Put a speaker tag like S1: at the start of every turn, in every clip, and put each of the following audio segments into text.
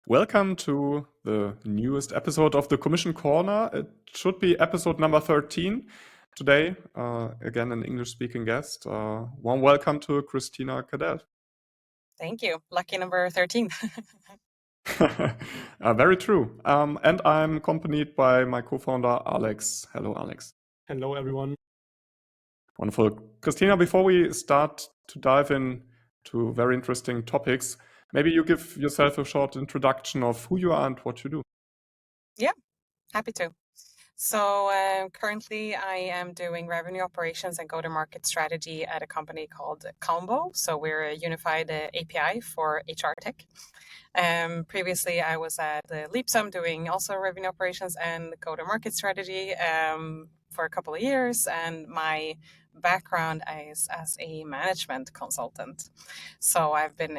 S1: Welcome to the newest episode of the Commission Corner. It should be episode number 13. Today, again, an English-speaking guest. Warm welcome to Kristina Kardell.
S2: Thank you. Lucky number 13.
S1: Very true. And I'm accompanied by my co-founder, Alex. Hello, Alex.
S3: Hello, everyone.
S1: Wonderful. Kristina, before we start to dive into very interesting topics, maybe you give yourself a short introduction of who you are and what you do.
S2: Yeah, happy to. So currently I am doing revenue operations and go-to-market strategy at a company called Kombo. So we're a unified API for HR tech. Previously, I was at Leapsum doing also revenue operations and go-to-market strategy for a couple of years. And my background is as a management consultant. So I've been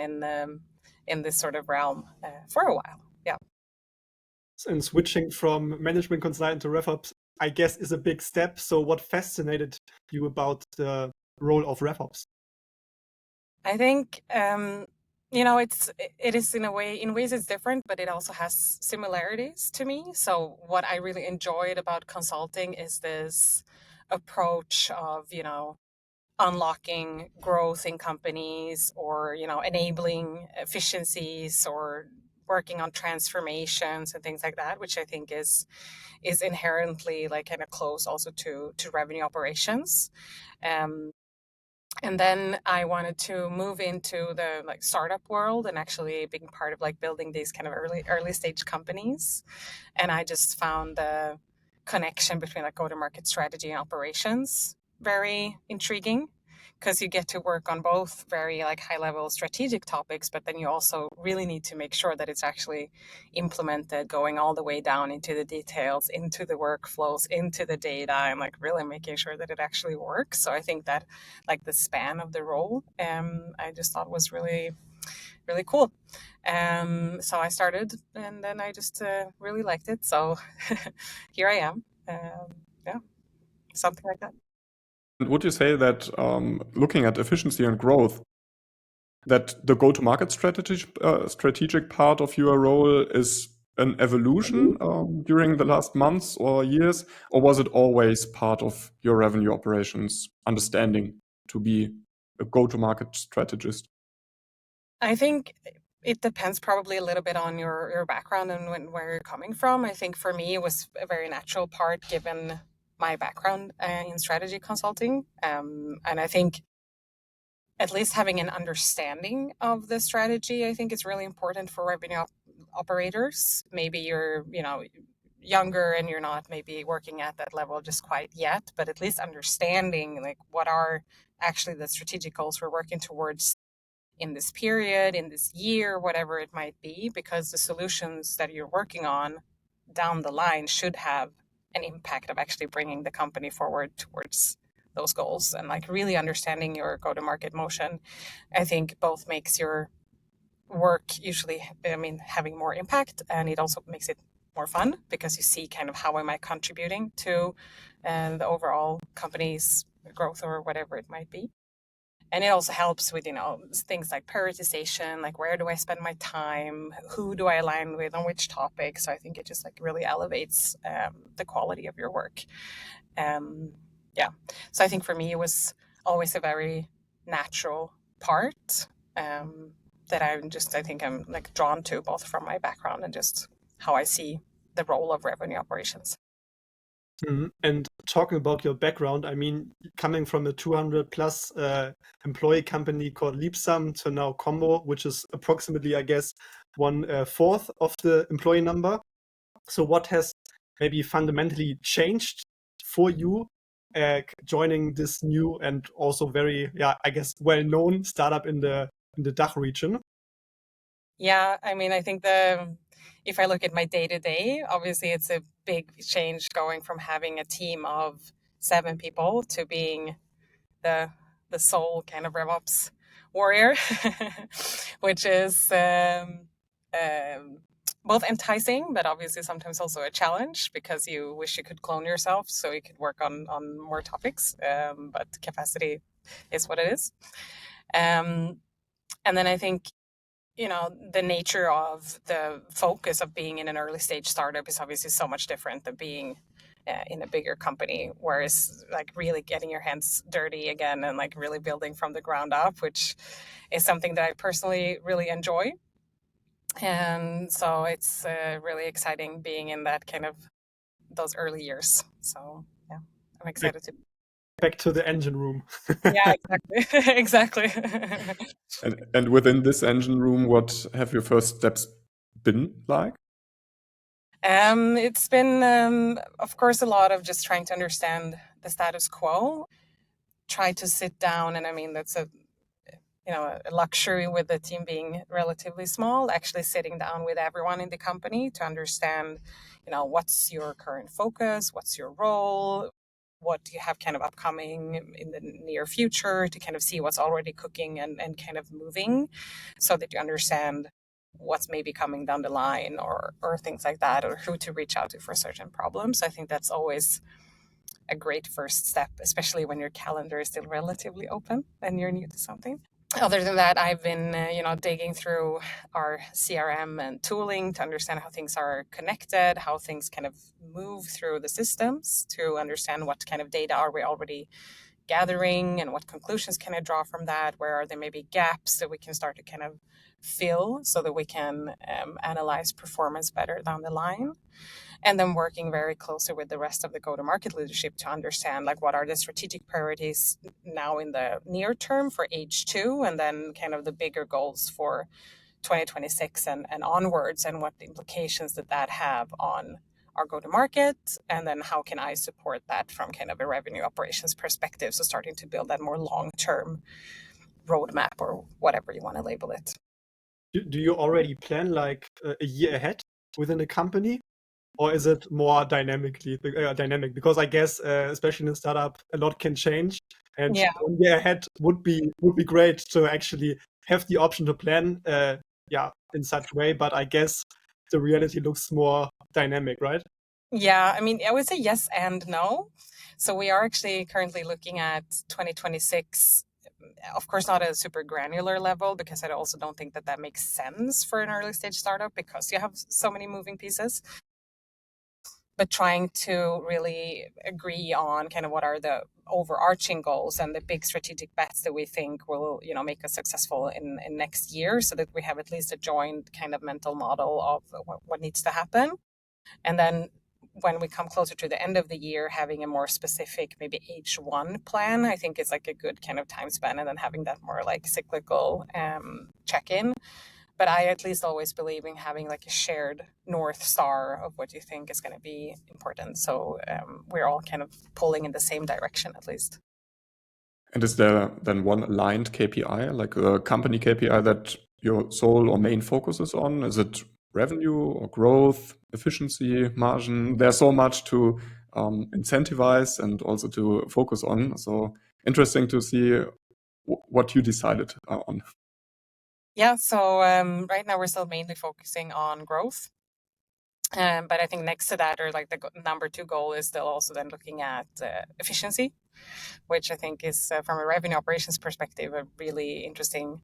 S2: in this sort of realm for a while. Yeah.
S3: And switching from management consultant to RevOps, I guess, is a big step. So what fascinated you about the role of RevOps?
S2: I think it is in ways it's different, but it also has similarities to me. So what I really enjoyed about consulting is this approach of, unlocking growth in companies or, enabling efficiencies or working on transformations and things like that, which I think is inherently like kind of close also to revenue operations. And then I wanted to move into the like startup world and actually being part of like building these kind of early stage companies. And I just found the connection between like go-to-market strategy and operations very intriguing, because you get to work on both very like high level strategic topics, but then you also really need to make sure that it's actually implemented, going all the way down into the details, into the workflows, into the data, and like really making sure that it actually works. So I think that like the span of the role, I just thought was really, really cool. So I started, and then I just really liked it. So here I am. Yeah, something like that.
S1: Would you say that looking at efficiency and growth, that the go-to-market strategic part of your role is an evolution during the last months or years, or was it always part of your revenue operations understanding to be a go-to-market strategist?
S2: I think it depends probably a little bit on your background and where you're coming from. I think for me, it was a very natural part given my background in strategy consulting. And I think at least having an understanding of the strategy, I think is really important for revenue operators. Maybe you're, younger and you're not maybe working at that level just quite yet, but at least understanding like what are actually the strategic goals we're working towards in this period, in this year, whatever it might be, because the solutions that you're working on down the line should have an impact of actually bringing the company forward towards those goals. And like really understanding your go-to-market motion, I think both makes your work usually, having more impact, and it also makes it more fun because you see kind of how am I contributing to the overall company's growth or whatever it might be. And it also helps with, things like prioritization, like where do I spend my time? Who do I align with on which topic? So I think it just like really elevates the quality of your work. So I think for me, it was always a very natural part that I think I'm like drawn to, both from my background and just how I see the role of revenue operations.
S3: And talking about your background, coming from a 200 plus employee company called Leapsum to now Kombo, which is approximately, I guess, 1/4 of the employee number. So what has maybe fundamentally changed for you joining this new and also very, well-known startup in the DACH region?
S2: Yeah, I think if I look at my day-to-day, obviously it's a big change going from having a team of 7 people to being the sole kind of RevOps warrior, which is both enticing, but obviously sometimes also a challenge because you wish you could clone yourself so you could work on more topics, but capacity is what it is. And then I think the nature of the focus of being in an early stage startup is obviously so much different than being in a bigger company, whereas like really getting your hands dirty again and like really building from the ground up, which is something that I personally really enjoy. And so it's really exciting being in that kind of those early years. So yeah, I'm excited to.
S3: Back to the engine room.
S2: Yeah, exactly. Exactly.
S1: And within this engine room, what have your first steps been like?
S2: It's been, of course, a lot of just trying to understand the status quo, try to sit down, and I mean, that's a luxury with the team being relatively small, actually sitting down with everyone in the company to understand, what's your current focus, what's your role, what do you have kind of upcoming in the near future, to kind of see what's already cooking and kind of moving, so that you understand what's maybe coming down the line or things like that, or who to reach out to for certain problems. I think that's always a great first step, especially when your calendar is still relatively open and you're new to something. Other than that, I've been, digging through our CRM and tooling to understand how things are connected, how things kind of move through the systems, to understand what kind of data are we already gathering and what conclusions can I draw from that, where are there maybe gaps that we can start to kind of fill so that we can analyze performance better down the line. And then working very closely with the rest of the go-to-market leadership to understand like what are the strategic priorities now in the near term for H2, and then kind of the bigger goals for 2026 and onwards, and what the implications that have on our go-to-market, and then how can I support that from kind of a revenue operations perspective. So starting to build that more long-term roadmap, or whatever you want to label it.
S3: Do you already plan like a year ahead within a company? Or is it more dynamic? Because I guess, especially in a startup, a lot can change, and
S2: Yeah.
S3: 1 year ahead would be great to actually have the option to plan, in such way. But I guess the reality looks more dynamic, right?
S2: Yeah, I mean, I would say yes and no. So we are actually currently looking at 2026, of course, not at a super granular level, because I also don't think that makes sense for an early stage startup, because you have so many moving pieces. But trying to really agree on kind of what are the overarching goals and the big strategic bets that we think will, make us successful in next year, so that we have at least a joint kind of mental model of what needs to happen. And then when we come closer to the end of the year, having a more specific, maybe H1 plan, I think is like a good kind of time span, and then having that more like cyclical check-in. But I at least always believe in having like a shared North Star of what you think is going to be important. So we're all kind of pulling in the same direction, at least.
S1: And is there then one aligned KPI, like a company KPI that your sole or main focus is on? Is it revenue or growth, efficiency, margin? There's so much to incentivize and also to focus on. So interesting to see what you decided on.
S2: Yeah, so right now we're still mainly focusing on growth. But I think next to that, or like the number 2 goal, is still also then looking at efficiency, which I think is from a revenue operations perspective a really interesting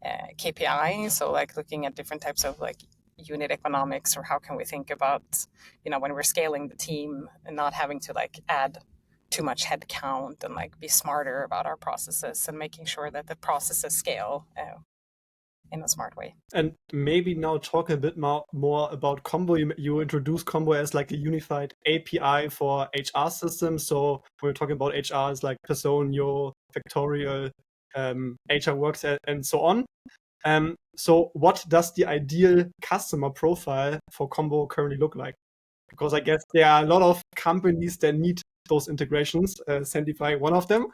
S2: KPI. So like looking at different types of like unit economics, or how can we think about, when we're scaling the team and not having to like add too much headcount, and like be smarter about our processes and making sure that the processes scale in a smart way.
S3: And maybe now talk a bit more about Kombo. You introduced Kombo as like a unified API for HR systems. So when we're talking about HR, it's like Personio, Factorial, HR Works, and so on. So what does the ideal customer profile for Kombo currently look like? Because I guess there are a lot of companies that need those integrations, Centify one of them.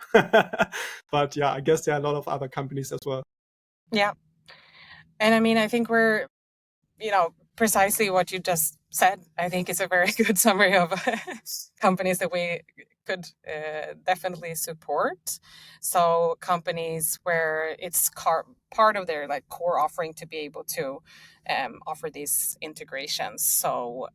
S3: But yeah, I guess there are a lot of other companies as well.
S2: Yeah. And I mean, I think we're, precisely what you just said, I think is a very good summary of companies that we could definitely support. So companies where it's part of their like core offering to be able to offer these integrations. So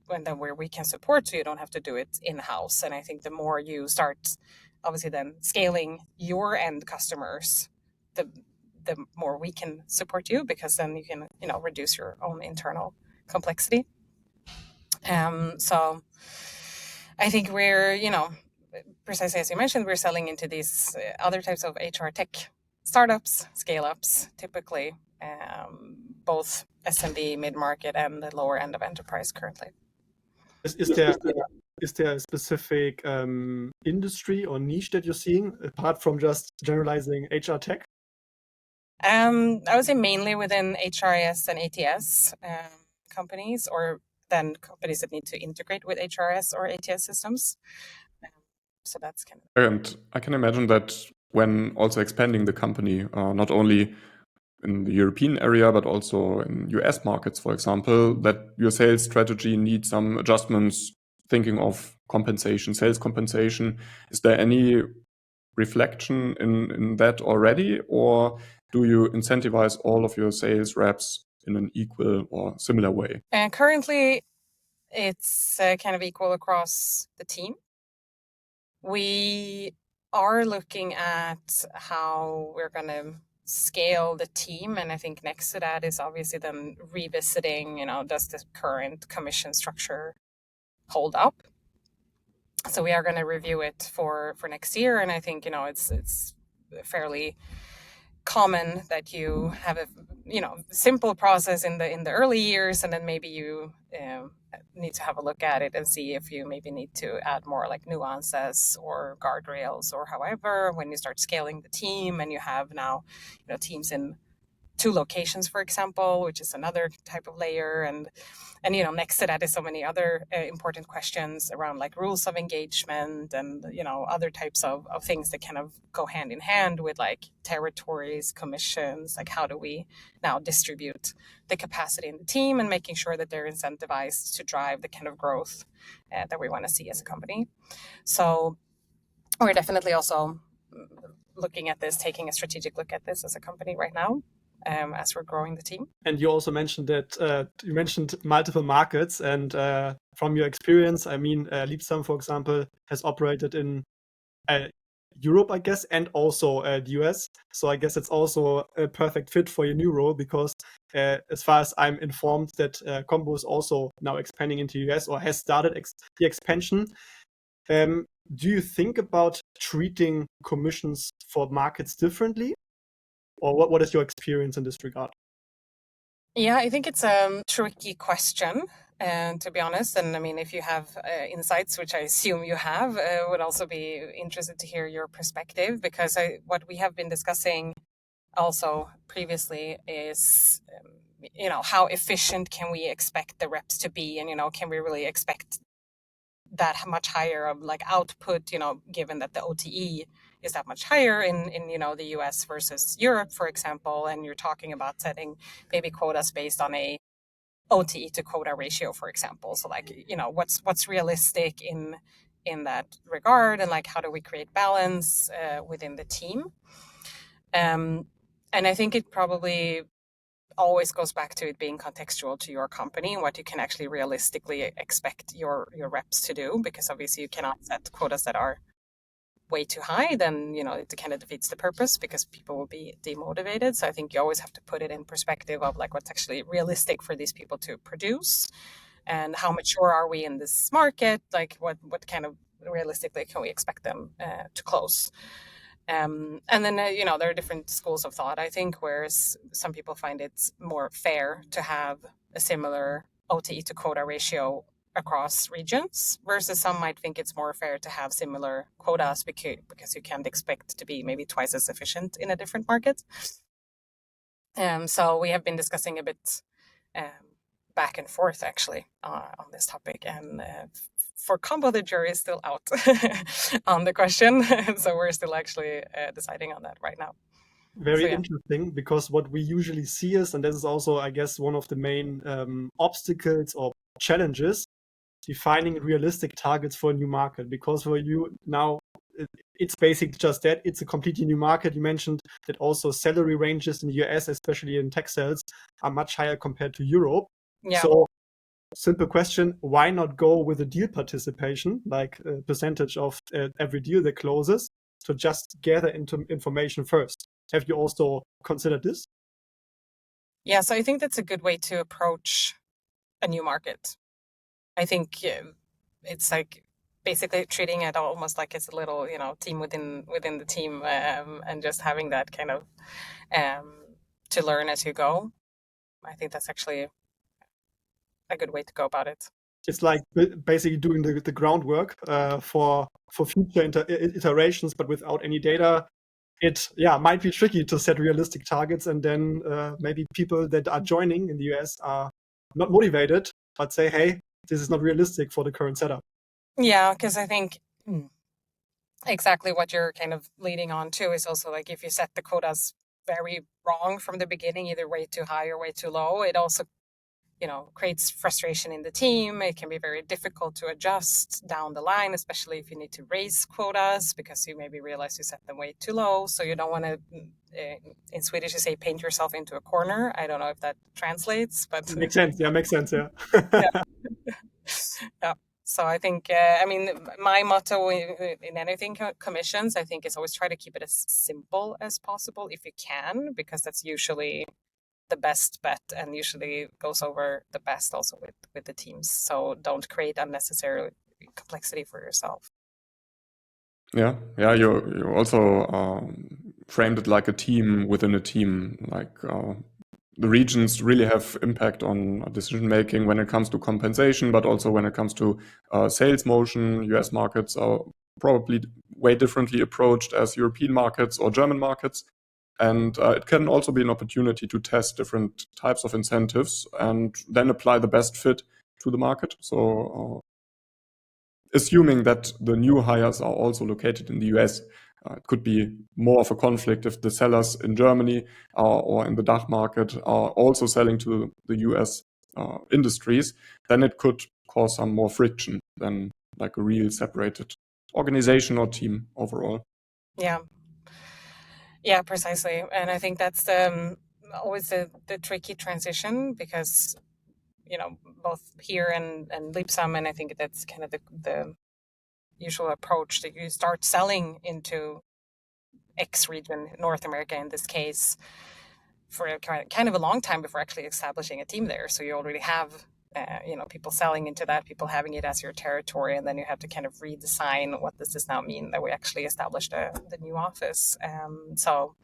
S2: and then where we can support, so you don't have to do it in-house. And I think the more you start, obviously, then scaling your end customers, the the more we can support you, because then you can, reduce your own internal complexity. So I think we're, precisely as you mentioned, we're selling into these other types of HR tech startups, scale-ups, typically, both SMB, mid-market, and the lower end of enterprise currently.
S3: Is there a specific industry or niche that you're seeing, apart from just generalizing HR tech?
S2: I would say mainly within HRIS and ATS companies, or then companies that need to integrate with HRS or ATS systems. So that's kind of.
S1: And I can imagine that when also expanding the company, not only in the European area, but also in US markets, for example, that your sales strategy needs some adjustments, thinking of compensation, sales compensation. Is there any reflection in that already, or do you incentivize all of your sales reps in an equal or similar way?
S2: Currently, it's kind of equal across the team. We are looking at how we're going to scale the team, and I think next to that is obviously then revisiting, does the current commission structure hold up? So we are going to review it for next year, and I think it's fairly common that you have a simple process in the early years, and then maybe you need to have a look at it and see if you maybe need to add more like nuances or guardrails, or however, when you start scaling the team and you have now teams in 2 locations, for example, which is another type of layer, and next to that is so many other important questions around like rules of engagement and other types of things that kind of go hand in hand with like territories, commissions, like how do we now distribute the capacity in the team and making sure that they're incentivized to drive the kind of growth that we want to see as a company. So we're definitely also looking at this, taking a strategic look at this as a company right now, as we're growing the team.
S3: And you also mentioned that you mentioned multiple markets, and from your experience, I mean, Leapsum, for example, has operated in Europe, I guess, and also the US. So I guess it's also a perfect fit for your new role, because as far as I'm informed, that Kombo is also now expanding into the US, or has started the expansion. Do you think about treating commissions for markets differently? Or what is your experience in this regard?
S2: Yeah, I think it's a tricky question, to be honest. And I mean, if you have insights, which I assume you have, would also be interested to hear your perspective, because what we have been discussing also previously is, how efficient can we expect the reps to be? And, can we really expect that much higher of like output, given that the OTE is that much higher in the US versus Europe, for example, and you're talking about setting maybe quotas based on a OTE to quota ratio, for example. So like, what's realistic in that regard, and like how do we create balance within the team? And I think it probably always goes back to it being contextual to your company and what you can actually realistically expect your reps to do, because obviously you cannot set quotas that are way too high, then it kind of defeats the purpose, because people will be demotivated. So I think you always have to put it in perspective of like what's actually realistic for these people to produce, and how mature are we in this market, like what kind of realistically can we expect them to close. And then there are different schools of thought, I think, whereas some people find it's more fair to have a similar OTE to quota ratio across regions, versus some might think it's more fair to have similar quotas because you can't expect to be maybe twice as efficient in a different market. So we have been discussing a bit back and forth actually on this topic, and for Kombo, the jury is still out on the question. So we're still actually deciding on that right now.
S3: Very interesting, because what we usually see is, and this is also, I guess, one of the main obstacles or challenges, defining realistic targets for a new market. Because for you now, it's basically just that. It's a completely new market. You mentioned that also salary ranges in the US, especially in tech sales, are much higher compared to Europe.
S2: Yeah.
S3: So simple question, why not go with a deal participation, like a percentage of every deal that closes, to just gather information first? Have you also considered this?
S2: Yeah, so I think that's a good way to approach a new market. I think it's like basically treating it almost like it's a little, team within the team, and just having that kind of to learn as you go. I think that's actually a good way to go about it.
S3: It's like basically doing the groundwork for future iterations, but without any data. It might be tricky to set realistic targets, and then maybe people that are joining in the US are not motivated, but say, hey, this is not realistic for the current setup.
S2: Yeah, because I think exactly what you're kind of leading on to is also like if you set the quotas very wrong from the beginning, either way too high or way too low, it also creates frustration in the team. It can be very difficult to adjust down the line, especially if you need to raise quotas because you maybe realize you set them way too low. So you don't want to, in Swedish, you say paint yourself into a corner. I don't know if that translates, but
S3: makes sense. Yeah, makes sense. Yeah.
S2: Yeah. So I think, my motto in anything commissions, I think, is always try to keep it as simple as possible if you can, because that's usually the best bet and usually goes over the best also with the teams. So don't create unnecessary complexity for yourself.
S1: Yeah. You also framed it like a team within a team. Like the regions really have impact on decision making when it comes to compensation, but also when it comes to sales motion. US markets are probably way differently approached as European markets or German markets. And it can also be an opportunity to test different types of incentives and then apply the best fit to the market. So assuming that the new hires are also located in the US, it could be more of a conflict if the sellers in Germany or in the DACH market are also selling to the US industries, then it could cause some more friction than like a real separated organization or team overall.
S2: Yeah, precisely. And I think that's always the tricky transition because, both here and Leapsum, and I think that's kind of the usual approach that you start selling into X region, North America in this case, for kind of a long time before actually establishing a team there. So you already have people selling into that, people having it as your territory, and then you have to kind of redesign what does this now mean that we actually established the new office. So,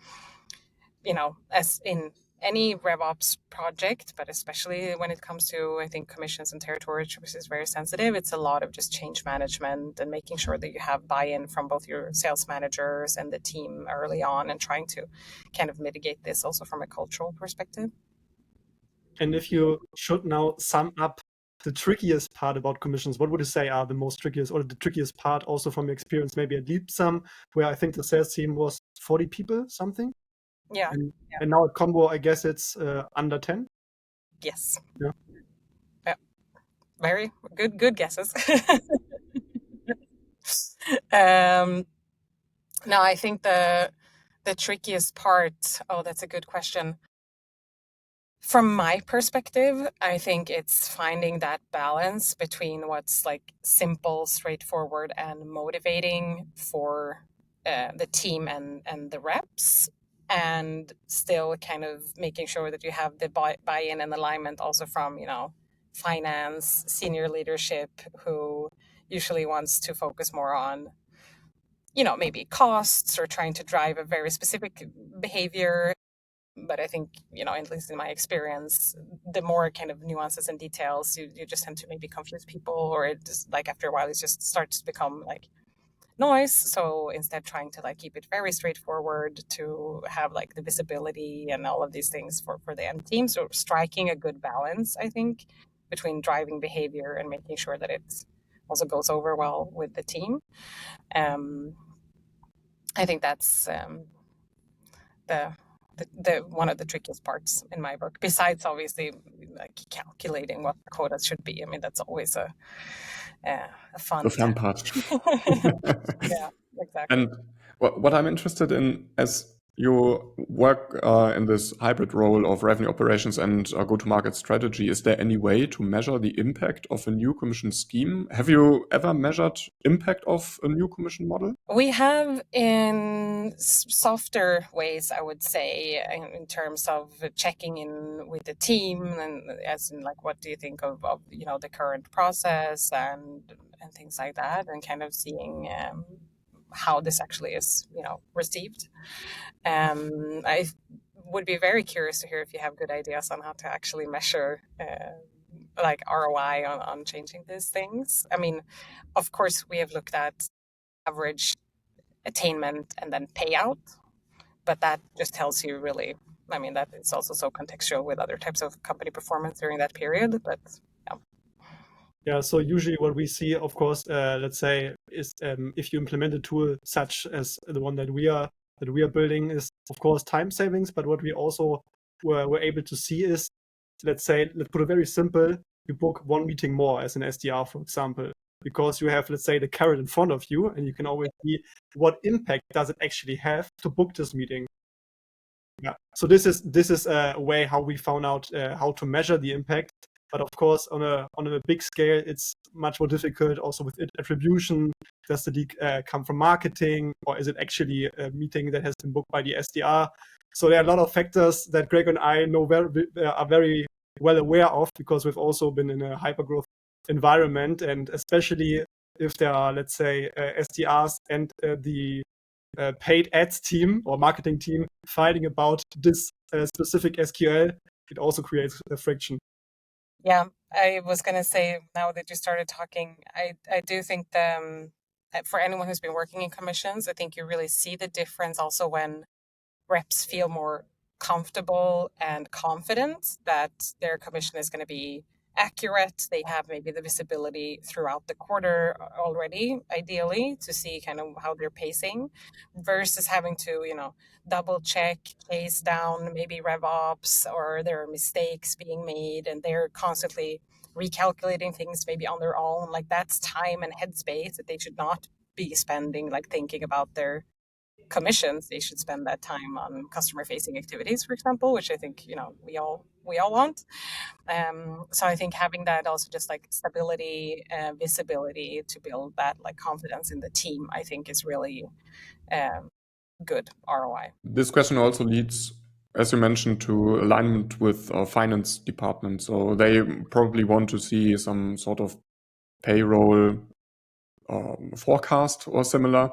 S2: as in any RevOps project, but especially when it comes to, I think, commissions and territories, which is very sensitive, it's a lot of just change management and making sure that you have buy-in from both your sales managers and the team early on, and trying to kind of mitigate this also from a cultural perspective.
S3: And if you should now sum up the trickiest part about commissions, what would you say are the most trickiest or the trickiest part also from your experience, maybe at Leapsum, where I think the sales team was 40 people, something?
S2: Yeah.
S3: And now at Kombo, I guess it's under 10?
S2: Yes.
S3: Yeah.
S2: Very good guesses. No, I think the trickiest part, that's a good question. From my perspective, I think it's finding that balance between what's like simple, straightforward, and motivating for the team and the reps, and still kind of making sure that you have the buy-in and alignment also from, finance, senior leadership, who usually wants to focus more on, maybe costs or trying to drive a very specific behavior. But I think, at least in my experience, the more kind of nuances and details, you just tend to maybe confuse people, or it just like after a while, it just starts to become like noise. So instead, trying to like keep it very straightforward to have like the visibility and all of these things for the end team. So striking a good balance, I think, between driving behavior and making sure that it also goes over well with the team. I think that's the one of the trickiest parts in my book, besides obviously like calculating what the quotas should be. I mean, that's always a fun
S1: part.
S2: Yeah, exactly.
S1: And what I'm interested in, as you work in this hybrid role of revenue operations and go-to-market strategy. Is there any way to measure the impact of a new commission scheme? Have you ever measured impact of a new commission model?
S2: We have in softer ways, I would say, in terms of checking in with the team, and as in like, what do you think of the current process and things like that, and kind of seeing how this actually is received. I would be very curious to hear if you have good ideas on how to actually measure like ROI on changing these things. I mean, of course, we have looked at average attainment and then payout, but that just tells you really, I mean, that it's also so contextual with other types of company performance during that period. But
S3: Yeah, so usually what we see, of course, let's say, is if you implement a tool such as the one that we are building, is of course time savings. But what we also were able to see is, let's put it very simple, you book one meeting more as an SDR, for example, because you have, let's say, the carrot in front of you, and you can always see what impact does it actually have to book this meeting. Yeah. So this is a way how we found out how to measure the impact. But of course, on a big scale, it's much more difficult. Also with attribution, does the lead come from marketing, or is it actually a meeting that has been booked by the SDR? So there are a lot of factors that Greg and I are very well aware of, because we've also been in a hypergrowth environment, and especially if there are, let's say, SDRs and the paid ads team or marketing team fighting about this specific SQL, it also creates a friction.
S2: Yeah, I was going to say, now that you started talking, I do think for anyone who's been working in commissions, I think you really see the difference also when reps feel more comfortable and confident that their commission is going to be accurate. They have maybe the visibility throughout the quarter already, ideally, to see kind of how they're pacing, versus having to, double check, chase down maybe RevOps, or there are mistakes being made and they're constantly recalculating things maybe on their own. Like, that's time and headspace that they should not be spending, like thinking about their commissions. They should spend that time on customer facing activities, for example, which I think we all want. So I think having that also just like stability, visibility to build that like confidence in the team, I think is really good ROI.
S1: This question also leads, as you mentioned, to alignment with finance department. So they probably want to see some sort of payroll forecast or similar.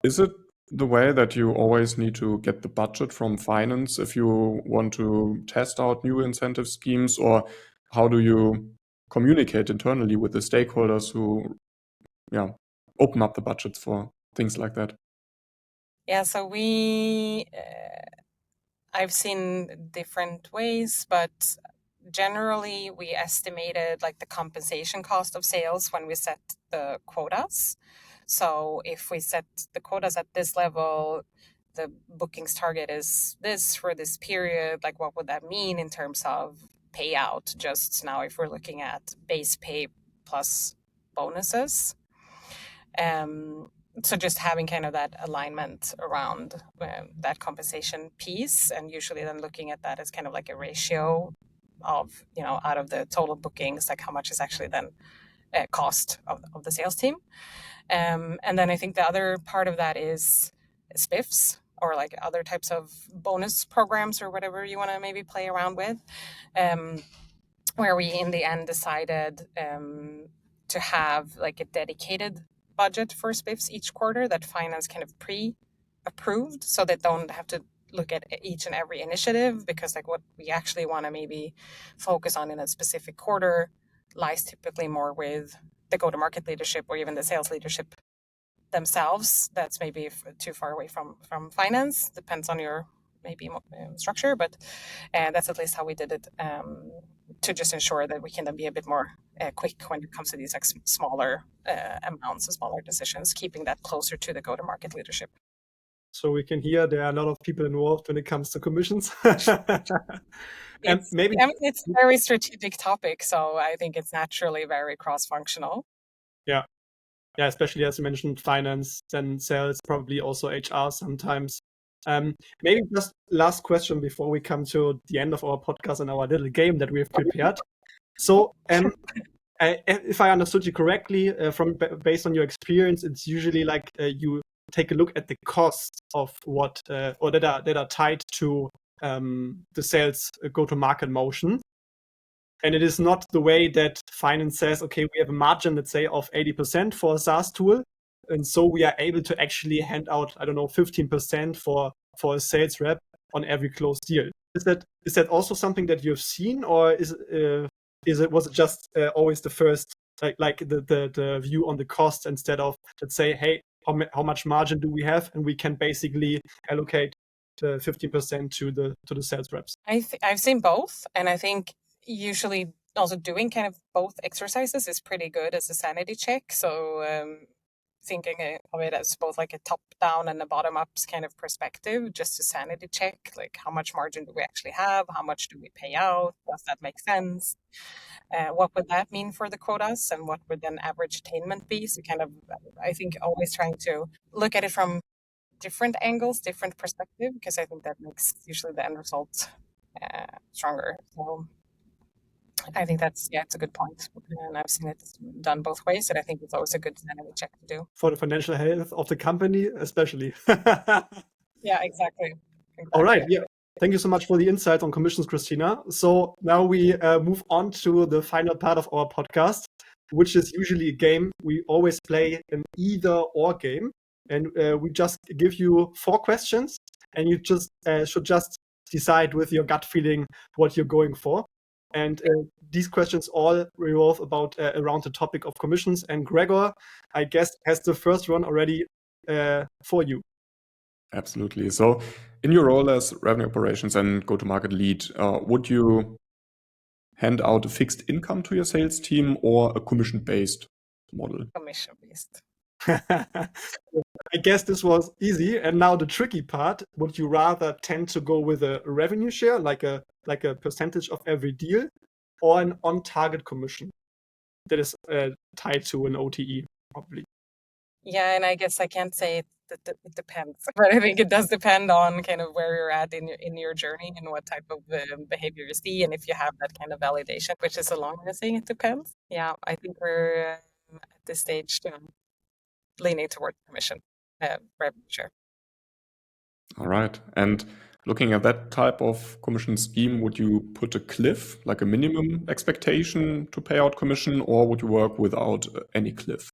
S1: Is it the way that you always need to get the budget from finance if you want to test out new incentive schemes, or how do you communicate internally with the stakeholders who open up the budgets for things like that?
S2: Yeah, so I've seen different ways, but generally we estimated like the compensation cost of sales when we set the quotas. So if we set the quotas at this level, the bookings target is this for this period, like what would that mean in terms of payout? Just now, if we're looking at base pay plus bonuses. So just having kind of that alignment around that compensation piece, and usually then looking at that as kind of like a ratio of, out of the total bookings, like how much is actually then cost of the sales team. And then I think the other part of that is spiffs, or like other types of bonus programs, or whatever you want to maybe play around with, where we in the end decided to have like a dedicated budget for spiffs each quarter that finance kind of pre-approved, so they don't have to look at each and every initiative, because like what we actually want to maybe focus on in a specific quarter lies typically more with the go-to-market leadership, or even the sales leadership themselves. That's maybe too far away from finance. Depends on your maybe structure, but that's at least how we did it, to just ensure that we can then be a bit more quick when it comes to these like smaller amounts and smaller decisions, keeping that closer to the go-to-market leadership.
S3: So we can hear there are a lot of people involved when it comes to commissions.
S2: And maybe it's a very strategic topic, so I think it's naturally very cross-functional.
S3: Yeah, especially as you mentioned, finance, then sales, probably also HR sometimes. Maybe just last question before we come to the end of our podcast and our little game that we have prepared. So, if I understood you correctly, based on your experience, it's usually like you take a look at the costs of what or that are tied to the sales go-to-market motion. And it is not the way that finance says, okay, we have a margin, let's say, of 80% for a SaaS tool. And so we are able to actually hand out, 15% for a sales rep on every closed deal. Is that also something that you've seen, or was it just always the first like the view on the cost instead of, let's say, hey, how much margin do we have, and we can basically allocate the 15% to the sales reps?
S2: I've seen both, and I think usually also doing kind of both exercises is pretty good as a sanity check. So thinking of it as both like a top-down and a bottom-up kind of perspective, just to sanity check, like how much margin do we actually have? How much do we pay out? Does that make sense? What would that mean for the quotas, and what would then average attainment be? So kind of, I think, always trying to look at it from different angles, different perspective, because I think that makes usually the end result stronger. So I think it's a good point. And I've seen it done both ways, and I think it's always a good sanity check to do.
S3: For the financial health of the company, especially.
S2: Yeah, exactly.
S3: All right. Yeah. Thank you so much for the insight on commissions, Kristina. So now we move on to the final part of our podcast, which is usually a game. We always play an either or game, and we just give you 4 questions, and you just should just decide with your gut feeling what you're going for. And these questions all revolve around the topic of commissions. And Gregor, I guess, has the first one already for you.
S1: Absolutely. So in your role as revenue operations and go-to-market lead, would you hand out a fixed income to your sales team or a commission-based model?
S2: Commission-based.
S3: I guess this was easy. And now the tricky part, would you rather tend to go with a revenue share, like a percentage of every deal, or an on-target commission that is tied to an OTE, probably?
S2: Yeah, and I guess I can't say it depends, but I think it does depend on kind of where you're at in your journey and what type of behavior you see, and if you have that kind of validation, which is a long way of saying it depends. Yeah, I think we're at this stage leaning towards commission revenue share.
S1: All right. And looking at that type of commission scheme, would you put a cliff, like a minimum expectation to pay out commission, or would you work without any cliff?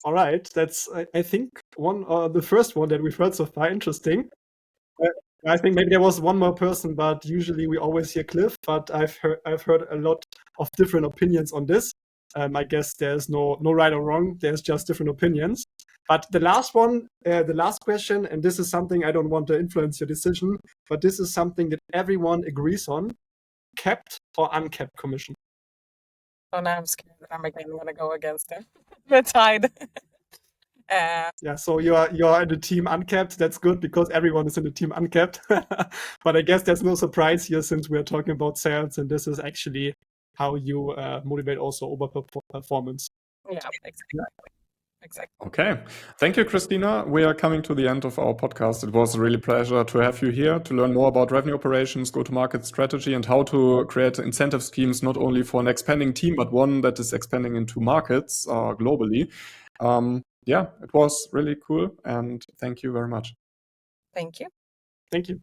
S3: All right, that's I think the first one that we've heard so far. Interesting. I think maybe there was one more person, but usually we always hear cliff. But I've heard a lot of different opinions on this. I guess there's no right or wrong. There's just different opinions. But the last one, the last question, and this is something I don't want to influence your decision, but this is something that everyone agrees on: capped or uncapped commission.
S2: So now I'm scared that I'm again going to go against it. We're tied.
S3: Yeah, so you're in the team uncapped. That's good because everyone is in the team uncapped. But I guess there's no surprise here since we're talking about sales, and this is actually how you motivate also over performance.
S2: Yeah, exactly.
S1: Okay. Thank you, Kristina. We are coming to the end of our podcast. It was a really pleasure to have you here to learn more about revenue operations, go-to-market strategy, and how to create incentive schemes, not only for an expanding team, but one that is expanding into markets globally. Yeah, it was really cool. And thank you very much.
S2: Thank you.
S3: Thank you.